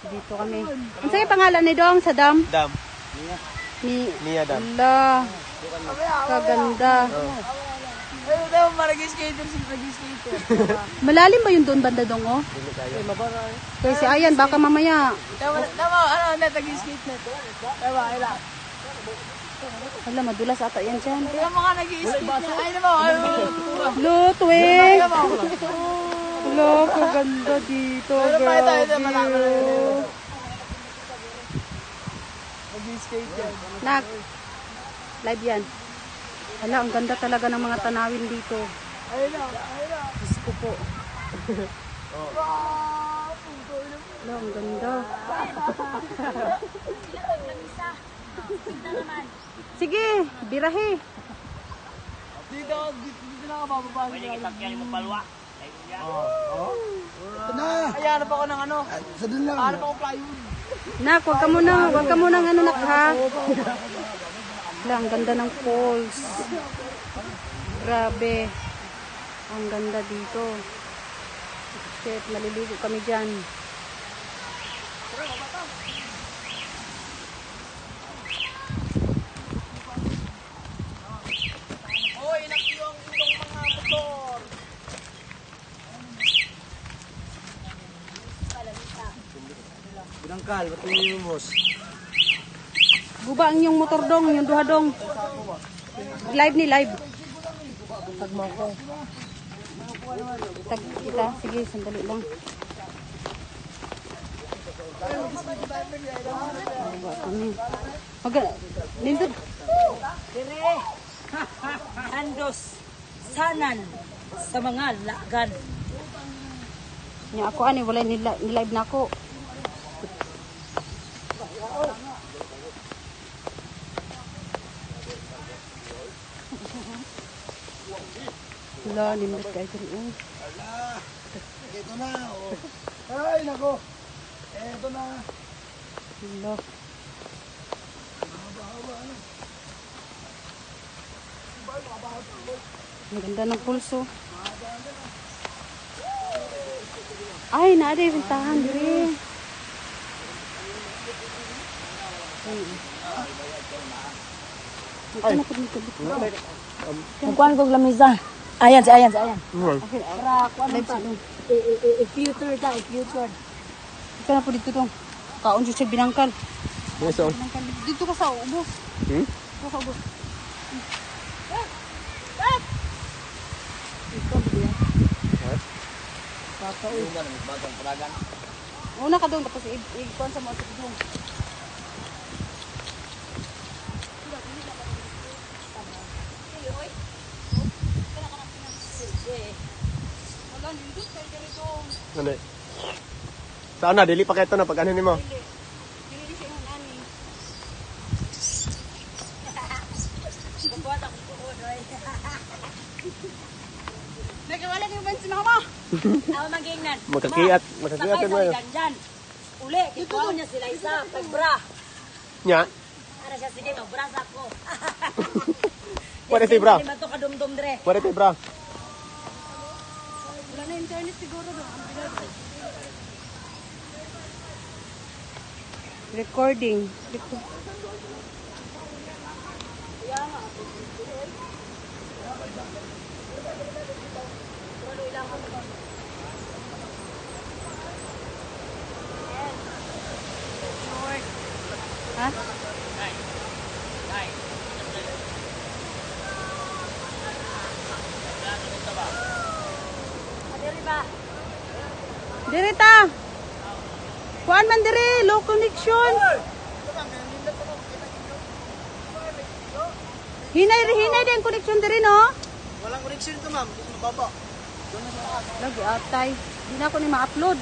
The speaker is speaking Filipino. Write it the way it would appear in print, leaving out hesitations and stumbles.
Dito kami. Ang sige pangalan ni Dong sa dam? Dam. Nia Dam. Allah. Kaganda. Ayun daw, marag-skater si marag-skater. Malalim ba yung doon banda Dong, oh? Kaya si Ayan, baka mamaya. Tama, ano, tag-skate na ito. Tama, ayun. Hala, madulas ata yan dyan. Kaya mga nag-skate na. Ayun naman, Lutwing! Hala, kaganda dito. Grabe. Nag-skate yan. Nak, live yan. Hala, ang ganda talaga ng mga tanawin dito. Ayun na, ayun na. Diyos ko po. Hala, ang ganda. Sige, birahe. Dito na ako bababa. Pwede itakyan mo palwa. Ito na. Ay, hanap ako ng ano. Sa dun lang. Hanap ako plywood. Nak, wag ka muna ano nak ha. Hala, ang ganda ng falls. Grabe. Ang ganda dito. Shit, maliligo kami dyan. Hoy, nakiyong itong mga motor. Binangkal, ba't yung boss? Guba ang yung motor dong, yung duha dong. Live ni live. Tag kita, sige, sandali lang. Nindot. Dire, handos, sanan, sa mga lagan. Nya ako ani wala ni live na ako. Wala, nindot kayo dito. Ito na, oh. Ay, nako. Ito na. Wala. Ang ganda ng pulso. Ay, naada yung tahan diri. Ay, ano po dito? Kuan kog lamisa. Ayan, si Ayan. Future ta, future. Ika na po dito dong. Kaon dito siya binangkal. Beso. Binangkal. Dito ka sa ubos. Dito ka sa ubos. Una ka doon, tapos i-kuhan sa mga doon. Ano? Saan na? Dili pa kayo ito na pag ano ni mo? Nagawala niyo ba si mama? Ako magingnan. Magkakiat Sakay mo sa yun. dyan. Uli, kikuha niya sila isa. Pagbra. Nya? Ano siya, sige, magbra sa ako. Pwede tayo bra. Lima to kadumdum dire. Pwede tayo bra. Wala na internet siguro doon. Recording. Ha? Dirita. Kuan man dire, low connection. Hinay din connection dire no? Walang connection ito, ma'am. Mababa. Lagi atay. Di na ako ni ma-upload.